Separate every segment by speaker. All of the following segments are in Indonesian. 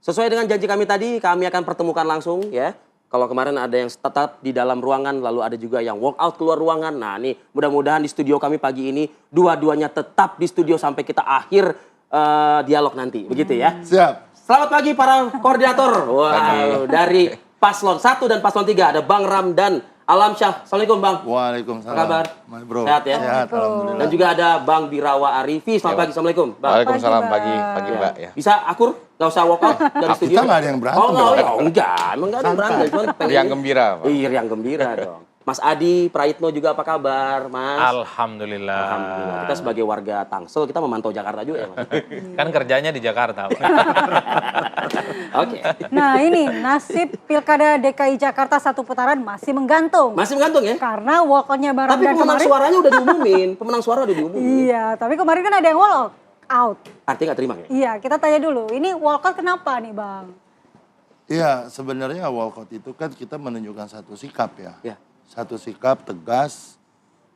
Speaker 1: Sesuai dengan janji kami tadi, kami akan pertemukan langsung ya. Kalau kemarin ada yang tetap di dalam ruangan, lalu ada juga yang walk out keluar ruangan. Nah nih, mudah-mudahan di studio kami pagi ini, dua-duanya tetap di studio sampai kita akhir dialog nanti. Begitu ya.
Speaker 2: Siap.
Speaker 1: Selamat pagi para koordinator. Wow, dari Paslon 1 dan Paslon 3 ada Bang Ramdan Alamsyah. Assalamualaikum Bang.
Speaker 2: Waalaikumsalam.
Speaker 1: Apa kabar?
Speaker 2: Bro.
Speaker 1: Sehat ya?
Speaker 2: Sehat, alhamdulillah.
Speaker 1: Dan juga ada Bang Birawa Arifi. Selamat pagi, Assalamualaikum. Bang.
Speaker 3: Waalaikumsalam,
Speaker 4: Pagi,
Speaker 3: pagi Mbak. Ya.
Speaker 1: Bisa akur? Gak usah walk out dari studio?
Speaker 2: Kita nggak ada yang berantem.
Speaker 1: Oh, enggak. Emang nggak ada yang berantem. Cuman pengen
Speaker 3: Yang gembira, Pak.
Speaker 1: Iya, yang gembira dong. Mas Adi Praitno juga apa kabar, Mas?
Speaker 4: Alhamdulillah.
Speaker 1: Alhamdulillah. Kita sebagai warga Tangsel, kita memantau Jakarta juga ya, Mas?
Speaker 4: Kan kerjanya di Jakarta. Pak.
Speaker 1: Oke.
Speaker 5: Nah ini nasib Pilkada DKI Jakarta satu putaran masih menggantung.
Speaker 1: Masih menggantung ya?
Speaker 5: Karena walkoutnya Bang
Speaker 1: Tapi
Speaker 5: Ramdan
Speaker 1: pemenang
Speaker 5: kemarin.
Speaker 1: suaranya udah diumumin. Pemenang suara udah diumumin.
Speaker 5: Iya, tapi kemarin kan ada yang walk out.
Speaker 1: Artinya nggak terima ya?
Speaker 5: Iya, kita tanya dulu. Ini walkout kenapa nih Bang?
Speaker 2: Iya, sebenarnya walkout itu kan kita menunjukkan satu sikap ya.
Speaker 1: Ya.
Speaker 2: Satu sikap tegas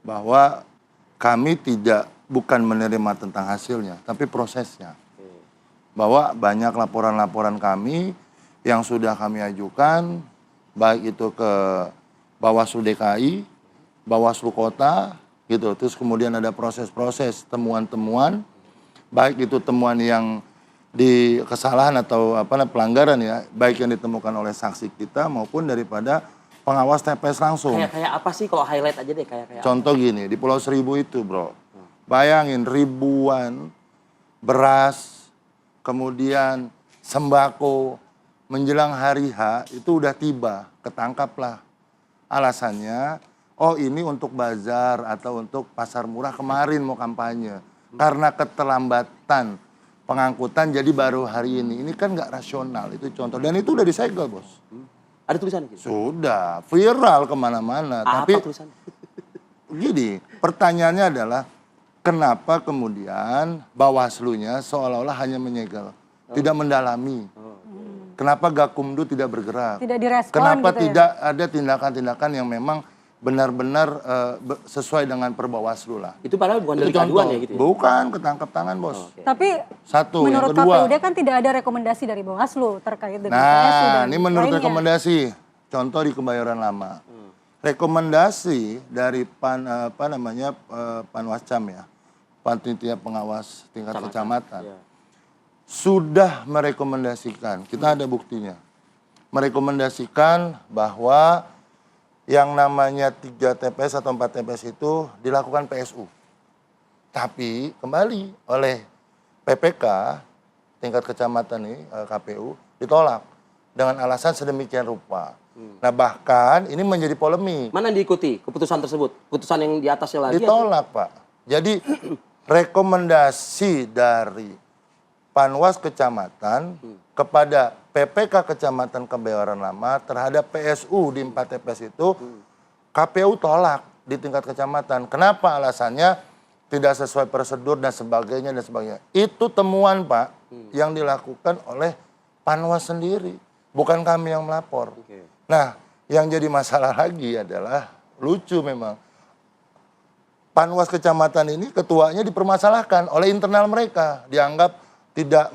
Speaker 2: bahwa kami bukan menerima tentang hasilnya, tapi prosesnya. Bahwa banyak laporan-laporan kami yang sudah kami ajukan, baik itu ke Bawaslu DKI, Bawaslu Kota, gitu. Terus kemudian ada proses-proses temuan-temuan, baik itu temuan yang di kesalahan atau pelanggaran ya, baik yang ditemukan oleh saksi kita maupun daripada pengawas TPS langsung.
Speaker 1: Kayak apa sih kalau highlight aja deh kayak
Speaker 2: Contoh gini, di Pulau Seribu itu bro, bayangin ribuan beras, kemudian sembako, menjelang hari H itu udah tiba, ketangkaplah. Alasannya, oh ini untuk bazar atau untuk pasar murah kemarin mau kampanye. Karena keterlambatan pengangkutan jadi baru hari ini. Ini kan nggak rasional, itu contoh. Dan itu udah disegel bos.
Speaker 1: Ada tulisan gitu?
Speaker 2: Sudah, viral kemana-mana.
Speaker 1: Apa
Speaker 2: Tapi
Speaker 1: tulisan?
Speaker 2: gini, pertanyaannya adalah kenapa kemudian Bawaslu-nya seolah-olah hanya menyegel, tidak mendalami. Kenapa Gakumdu tidak bergerak?
Speaker 5: Tidak direspon
Speaker 2: Kenapa
Speaker 5: gitu ya?
Speaker 2: tidak ada tindakan-tindakan yang memang benar-benar sesuai dengan Perbawaslu lah.
Speaker 1: Itu padahal bukan
Speaker 2: Itu
Speaker 1: dari aduan ya gitu ya?
Speaker 2: Bukan, ketangkap tangan bos.
Speaker 5: Tapi
Speaker 2: Satu, yang
Speaker 5: menurut
Speaker 2: kedua.
Speaker 5: KPUD kan tidak ada rekomendasi dari Bawaslu terkait dengan PSU
Speaker 2: Nah,
Speaker 5: dan
Speaker 2: ini menurut
Speaker 5: lainnya.
Speaker 2: rekomendasi. Contoh di Kebayoran Lama. Rekomendasi dari Panwascam ya, Panitia Pengawas Tingkat Kecamatan.
Speaker 1: Ya.
Speaker 2: Sudah merekomendasikan, kita ada buktinya. Merekomendasikan bahwa yang namanya 3 TPS atau 4 TPS itu dilakukan PSU. Tapi kembali oleh PPK tingkat kecamatan nih, KPU ditolak dengan alasan sedemikian rupa. Nah bahkan ini menjadi polemik.
Speaker 1: Mana yang diikuti keputusan tersebut? Putusan yang di atasnya lagi?
Speaker 2: Ditolak Pak. Jadi rekomendasi dari Panwas Kecamatan kepada PPK Kecamatan Kebayoran Lama terhadap PSU di 4 TPS itu KPU tolak di tingkat kecamatan. Kenapa? Alasannya tidak sesuai prosedur dan sebagainya dan sebagainya. Itu temuan Pak yang dilakukan oleh Panwas sendiri, bukan kami yang melapor. Nah, yang jadi masalah lagi adalah lucu memang. Panwas Kecamatan ini ketuanya dipermasalahkan oleh internal mereka, dianggap tidak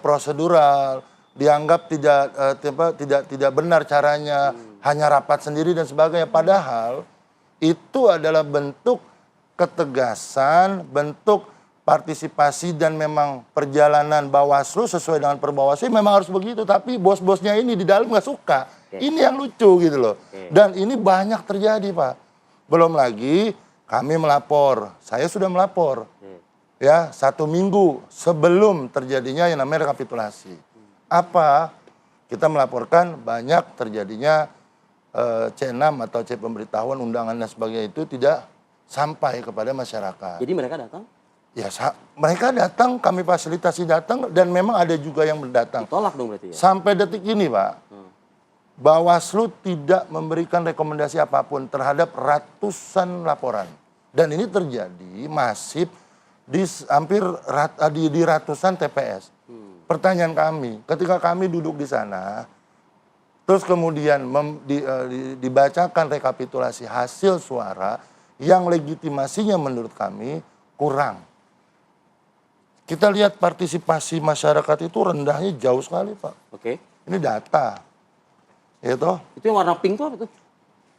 Speaker 2: prosedural, dianggap tidak benar caranya, hanya rapat sendiri dan sebagainya. Padahal itu adalah bentuk ketegasan, bentuk partisipasi dan memang perjalanan Bawaslu sesuai dengan Perbawaslu memang harus begitu. Tapi bos-bosnya ini di dalam nggak suka. Ini yang lucu gitu loh. Dan ini banyak terjadi Pak. Belum lagi kami melapor, saya sudah melapor. Ya, 1 minggu sebelum terjadinya yang namanya rekapitulasi. Apa? Kita melaporkan banyak terjadinya C6 atau C pemberitahuan undangan dan sebagainya itu tidak sampai kepada masyarakat.
Speaker 1: Jadi mereka datang?
Speaker 2: Ya, mereka datang, kami fasilitasi datang dan memang ada juga yang mendatang.
Speaker 1: Ditolak dong berarti ya?
Speaker 2: Sampai detik ini Pak, Bawaslu tidak memberikan rekomendasi apapun terhadap ratusan laporan. Dan ini terjadi masif di hampir di ratusan TPS. Pertanyaan kami, ketika kami duduk di sana, terus kemudian dibacakan rekapitulasi hasil suara yang legitimasinya menurut kami kurang. kita lihat partisipasi masyarakat itu rendahnya jauh sekali, Pak.
Speaker 1: Oke.
Speaker 2: Ini data. Ya toh?
Speaker 1: Itu yang warna pink tuh apa tuh?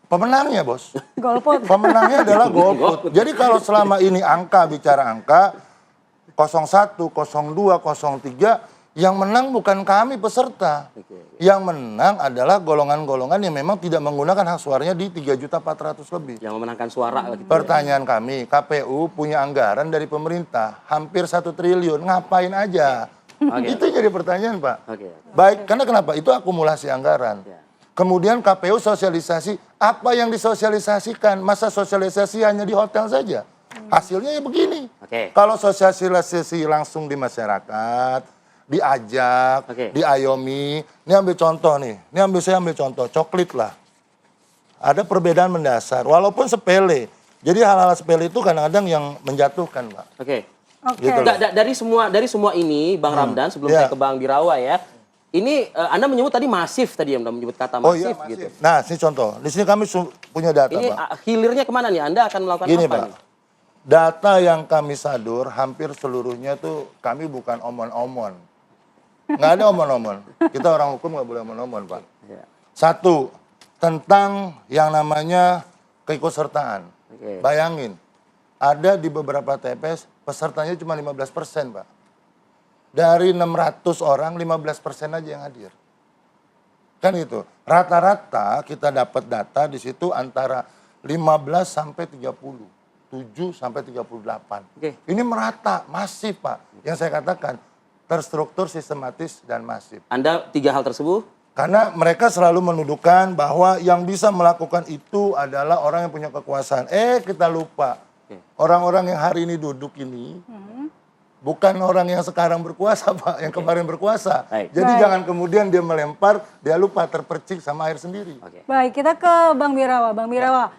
Speaker 2: Pemenangnya, Bos.
Speaker 5: Golput.
Speaker 2: Pemenangnya adalah golput. Jadi kalau selama ini bicara angka 01, 02, 03, yang menang bukan kami peserta. Yang menang adalah golongan-golongan yang memang tidak menggunakan hak suaranya di 3.400.000 lebih.
Speaker 1: Yang memenangkan suara lah gitu.
Speaker 2: Pertanyaan kami, KPU punya anggaran dari pemerintah hampir 1 triliun, ngapain aja?
Speaker 1: Oke.
Speaker 2: Itu jadi pertanyaan, Pak.
Speaker 1: Oke.
Speaker 2: Baik, karena kenapa? Itu akumulasi anggaran.
Speaker 1: Ya.
Speaker 2: Kemudian KPU sosialisasi, apa yang disosialisasikan? Masa sosialisasi hanya di hotel saja? Hasilnya ya begini.
Speaker 1: Oke.
Speaker 2: Kalau sosialisasi langsung di masyarakat, diajak, diayomi. Ini ambil contoh nih, saya ambil contoh, coklit lah. Ada perbedaan mendasar, walaupun sepele. Jadi hal-hal sepele itu kadang-kadang yang menjatuhkan, Pak.
Speaker 1: Oke.
Speaker 5: Oke.
Speaker 2: Gitu loh.
Speaker 1: Dari semua ini, Bang Ramdan, sebelum saya ke Bang Birawa ya. Ini Anda menyebut tadi masif tadi, Anda menyebut kata
Speaker 2: Oh iya,
Speaker 1: masif
Speaker 2: masif.
Speaker 1: gitu.
Speaker 2: Nah, ini contoh. Di sini kami punya data,
Speaker 1: Ini
Speaker 2: Pak.
Speaker 1: hilirnya kemana nih? Anda akan melakukan
Speaker 2: Gini,
Speaker 1: apa
Speaker 2: Pak.
Speaker 1: nih?
Speaker 2: Data yang kami sadur hampir seluruhnya tuh kami bukan omon-omon. Nggak ada omon-omon. Kita orang hukum nggak boleh omon-omon, Pak.
Speaker 1: Ya.
Speaker 2: Satu, tentang yang namanya keikutsertaan.
Speaker 1: Oke.
Speaker 2: Bayangin, ada di beberapa TPS pesertanya cuma 15%, Pak. Dari 600 orang, 15% aja yang hadir. Kan itu. Rata-rata kita dapat data di situ antara 15 sampai 30. 7 sampai 38.
Speaker 1: Oke.
Speaker 2: Ini merata, masif, Pak. Yang saya katakan, terstruktur, sistematis, dan masif.
Speaker 1: Anda 3 hal tersebut?
Speaker 2: Karena mereka selalu menuduhkan bahwa yang bisa melakukan itu adalah orang yang punya kekuasaan. Kita lupa. Orang-orang yang hari ini duduk ini, bukan orang yang sekarang berkuasa, Pak. Yang kemarin berkuasa.
Speaker 1: Baik.
Speaker 2: Jadi
Speaker 5: Baik.
Speaker 2: jangan kemudian dia melempar, dia lupa terpercik sama air sendiri.
Speaker 1: Oke.
Speaker 5: Baik, kita ke Bang Birawa. Bang Birawa,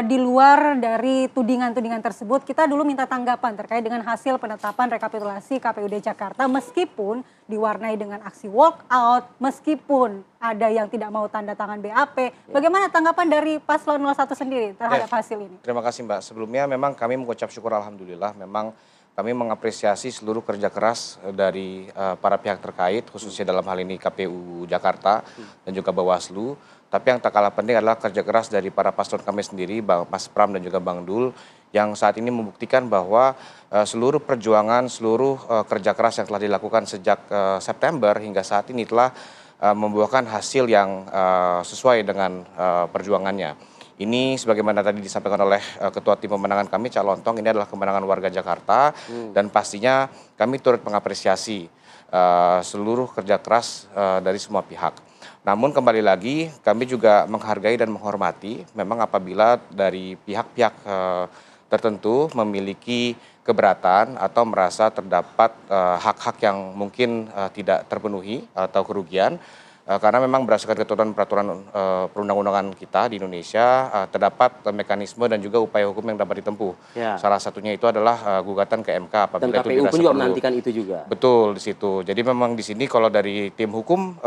Speaker 5: di luar dari tudingan-tudingan tersebut, kita dulu minta tanggapan terkait dengan hasil penetapan rekapitulasi KPUD Jakarta meskipun diwarnai dengan aksi walkout, meskipun ada yang tidak mau tanda tangan BAP. Bagaimana tanggapan dari Paslon 01 sendiri terhadap hasil ini?
Speaker 4: Terima kasih Mbak. Sebelumnya memang kami mengucap syukur alhamdulillah memang kami mengapresiasi seluruh kerja keras dari para pihak terkait khususnya dalam hal ini KPU Jakarta dan juga Bawaslu. Tapi yang tak kalah penting adalah kerja keras dari para paslon kami sendiri, Mas Pram dan juga Bang Dul, yang saat ini membuktikan bahwa seluruh perjuangan, seluruh kerja keras yang telah dilakukan sejak September hingga saat ini telah membuahkan hasil yang sesuai dengan perjuangannya. Ini sebagaimana tadi disampaikan oleh Ketua Tim Pemenangan kami, Cak Lontong, ini adalah kemenangan warga Jakarta dan pastinya kami turut mengapresiasi seluruh kerja keras dari semua pihak. Namun kembali lagi kami juga menghargai dan menghormati memang apabila dari pihak-pihak tertentu memiliki keberatan atau merasa terdapat hak-hak yang mungkin tidak terpenuhi atau kerugian. Karena memang berdasarkan ketentuan peraturan perundang-undangan kita di Indonesia terdapat mekanisme dan juga upaya hukum yang dapat ditempuh.
Speaker 1: Ya.
Speaker 4: Salah satunya itu adalah gugatan ke MK
Speaker 1: Dan
Speaker 4: apabila itu
Speaker 1: KPU
Speaker 4: dirasa
Speaker 1: pun juga
Speaker 4: perlu.
Speaker 1: menantikan itu juga.
Speaker 4: Betul di situ. Jadi memang di sini kalau dari tim hukum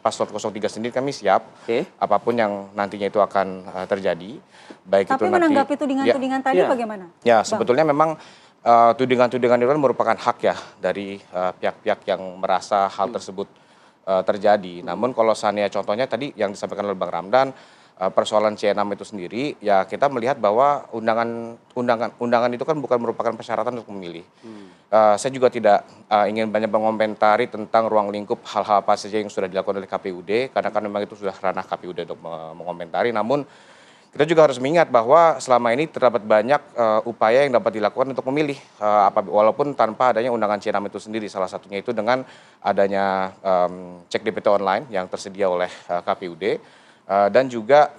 Speaker 4: Paslon 03 sendiri kami siap apapun yang nantinya itu akan terjadi. Baik
Speaker 5: Tapi
Speaker 4: itu nanti.
Speaker 5: menanggapi tudingan-tudingan tadi
Speaker 1: Ya.
Speaker 5: bagaimana?
Speaker 4: Ya, sebetulnya memang tudingan-tudingan itu kan merupakan hak ya dari pihak-pihak yang merasa hal tersebut terjadi. Namun kalau seandainya contohnya tadi yang disampaikan oleh Bang Ramdan, persoalan C6 itu sendiri, ya kita melihat bahwa undangan itu kan bukan merupakan persyaratan untuk memilih. Saya juga tidak ingin banyak mengomentari tentang ruang lingkup hal-hal apa saja yang sudah dilakukan oleh KPUD, karena kan memang itu sudah ranah KPUD untuk mengomentari. Namun kita juga harus mengingat bahwa selama ini terdapat banyak upaya yang dapat dilakukan untuk memilih, walaupun tanpa adanya undangan C6 itu sendiri. Salah satunya itu dengan adanya cek DPT online yang tersedia oleh KPUD. Dan juga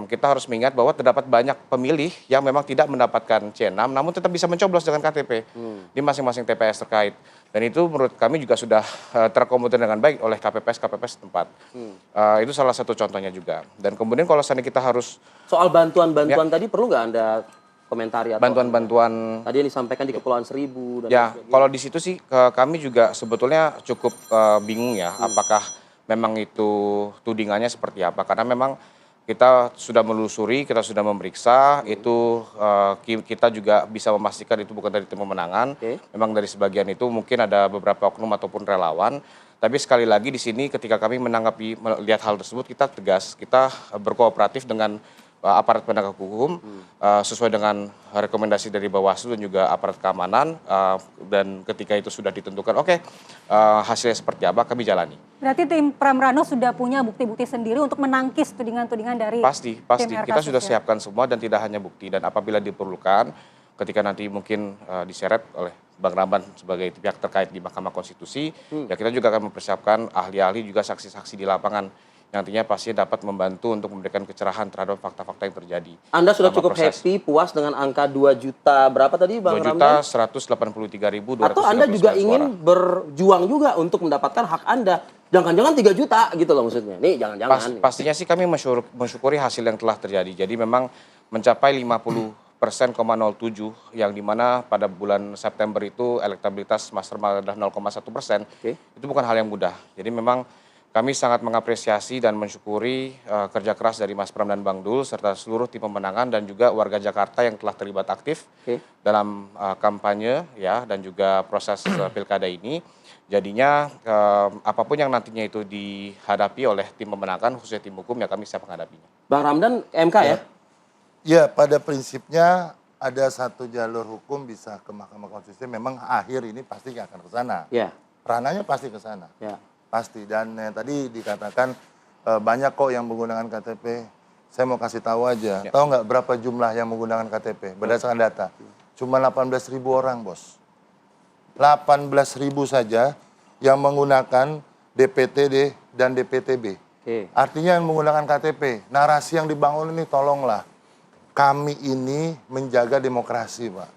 Speaker 4: kita harus mengingat bahwa terdapat banyak pemilih yang memang tidak mendapatkan C6, namun tetap bisa mencoblos dengan KTP di masing-masing TPS terkait. Dan itu menurut kami juga sudah terakomodir dengan baik oleh KPPS setempat. Itu salah satu contohnya juga. Dan kemudian kalau seandainya kita harus
Speaker 1: Soal bantuan-bantuan tadi perlu nggak Anda komentari atau
Speaker 4: bantuan-bantuan
Speaker 1: tadi yang disampaikan di Kepulauan Seribu dan
Speaker 4: ya,
Speaker 1: lain sebagainya.
Speaker 4: kalau di situ sih kami juga sebetulnya cukup bingung ya, apakah memang itu tudingannya seperti apa? Karena memang kita sudah melusuri, kita sudah memeriksa, itu kita juga bisa memastikan itu bukan dari tim pemenangan. Memang dari sebagian itu mungkin ada beberapa oknum ataupun relawan. Tapi sekali lagi di sini ketika kami melihat hal tersebut, kita tegas, kita berkooperatif dengan aparat penegak hukum sesuai dengan rekomendasi dari Bawaslu dan juga aparat keamanan, dan ketika itu sudah ditentukan hasilnya seperti apa kami jalani.
Speaker 5: Berarti tim Pramrano sudah punya bukti-bukti sendiri untuk menangkis tudingan-tudingan dari
Speaker 4: Pasti
Speaker 5: tim
Speaker 4: kita sudah
Speaker 5: ya?
Speaker 4: siapkan semua dan tidak hanya bukti, dan apabila diperlukan ketika nanti mungkin diseret oleh Bang Ramban sebagai pihak terkait di Mahkamah Konstitusi, ya kita juga akan mempersiapkan ahli-ahli juga saksi-saksi di lapangan yang nantinya pasti dapat membantu untuk memberikan kecerahan terhadap fakta-fakta yang terjadi.
Speaker 1: Anda sudah cukup happy, puas dengan angka 2 juta berapa tadi Bang Ramdan?
Speaker 4: 2.183.200.
Speaker 1: Atau Anda juga ingin berjuang juga untuk mendapatkan hak Anda? Jangan-jangan 3 juta gitu loh maksudnya. Nih jangan-jangan.
Speaker 4: Pastinya sih kami mensyukuri hasil yang telah terjadi. Jadi memang mencapai 50%,07 yang dimana pada bulan September itu elektabilitas Mas Hermal adalah 0,1%. Itu bukan hal yang mudah. Jadi memang kami sangat mengapresiasi dan mensyukuri kerja keras dari Mas Pram dan Bang Dul serta seluruh tim pemenangan dan juga warga Jakarta yang telah terlibat aktif dalam kampanye ya dan juga proses pilkada ini. Jadinya apapun yang nantinya itu dihadapi oleh tim pemenangan khususnya tim hukum ya kami siap menghadapinya.
Speaker 1: Bang Ramdan MK ya?
Speaker 2: Ya, pada prinsipnya ada satu jalur hukum bisa ke Mahkamah Konstitusi. Memang akhir ini pasti akan ke sana.
Speaker 1: Ya.
Speaker 2: Ranahnya pasti ke sana.
Speaker 1: Ya.
Speaker 2: Pasti. Dan tadi dikatakan banyak kok yang menggunakan KTP. Saya mau kasih tahu aja. Tahu nggak berapa jumlah yang menggunakan KTP berdasarkan data? Cuma 18.000 orang, Bos. 18.000 saja yang menggunakan DPTD dan DPTB. Artinya yang menggunakan KTP. Narasi yang dibangun ini tolonglah. Kami ini menjaga demokrasi, Pak.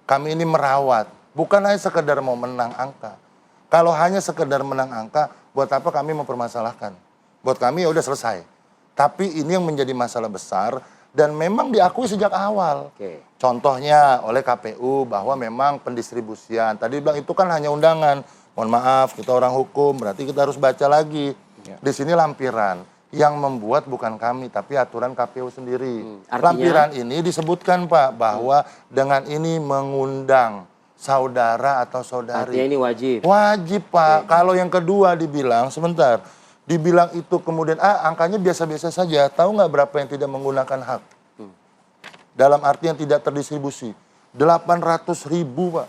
Speaker 2: Kami ini merawat. Bukan hanya sekedar mau menang angka. Kalau hanya sekedar menang angka, buat apa kami mempermasalahkan? Buat kami ya udah selesai. Tapi ini yang menjadi masalah besar dan memang diakui sejak awal. Contohnya oleh KPU bahwa memang pendistribusian. Tadi bilang itu kan hanya undangan. Mohon maaf, kita orang hukum, berarti kita harus baca lagi. Di sini lampiran. Yang membuat bukan kami, tapi aturan KPU sendiri.
Speaker 1: Artinya?
Speaker 2: Lampiran ini disebutkan, Pak, bahwa dengan ini mengundang saudara atau saudari.
Speaker 1: Artinya ini wajib.
Speaker 2: Wajib, Pak. Kalau yang kedua dibilang, sebentar, dibilang itu kemudian, angkanya biasa-biasa saja. Tahu nggak berapa yang tidak menggunakan hak? Dalam arti yang tidak terdistribusi. 800.000, Pak.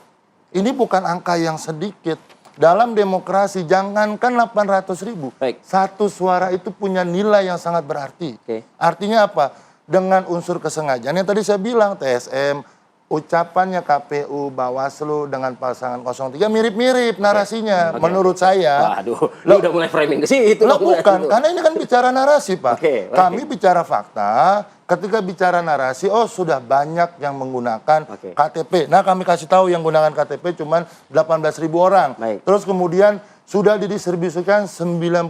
Speaker 2: Ini bukan angka yang sedikit. Dalam demokrasi, jangankan 800.000. Satu suara itu punya nilai yang sangat berarti. Artinya apa? Dengan unsur kesengajaan. Yang tadi saya bilang, TSM, ucapannya KPU, Bawaslu dengan pasangan 03 mirip-mirip narasinya menurut saya.
Speaker 1: Waduh, lu udah mulai framing ke situ.
Speaker 2: Loh bukan, karena ini kan bicara narasi, Pak. Kami bicara fakta, ketika bicara narasi, sudah banyak yang menggunakan KTP. Nah, kami kasih tahu yang menggunakan KTP cuma 18.000 orang. Terus kemudian sudah didistribusikan 90%.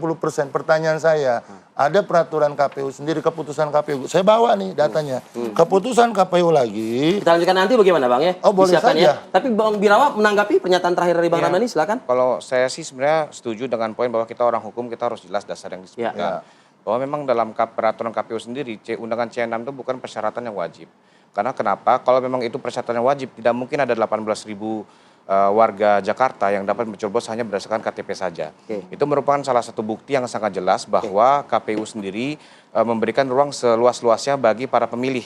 Speaker 2: Pertanyaan saya, ada peraturan KPU sendiri, keputusan KPU. Saya bawa nih datanya. Keputusan KPU lagi.
Speaker 1: Kita lanjutkan nanti bagaimana Bang ya?
Speaker 2: Oh, boleh
Speaker 1: Disiapkan,
Speaker 2: saja.
Speaker 1: ya. Tapi Bang Birawa menanggapi pernyataan terakhir dari Bang Ramdan ini, silakan.
Speaker 4: Kalau saya sih sebenarnya setuju dengan poin bahwa kita orang hukum, kita harus jelas dasar yang disebutkan. Bahwa memang dalam peraturan KPU sendiri, undangan C6 itu bukan persyaratan yang wajib. Karena kenapa? Kalau memang itu persyaratan yang wajib, tidak mungkin ada 18.000 warga Jakarta yang dapat mencoblos hanya berdasarkan KTP saja. Itu merupakan salah satu bukti yang sangat jelas bahwa KPU sendiri memberikan ruang seluas-luasnya bagi para pemilih.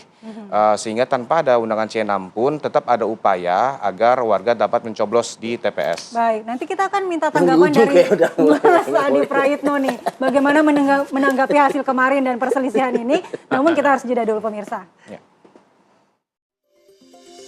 Speaker 4: Sehingga tanpa ada undangan C6 pun tetap ada upaya agar warga dapat mencoblos di TPS.
Speaker 5: Baik, nanti kita akan minta tanggapan dari Mas Adi Praitno nih. Bagaimana menanggapi hasil kemarin dan perselisihan ini. Namun kita harus jeda dulu pemirsa.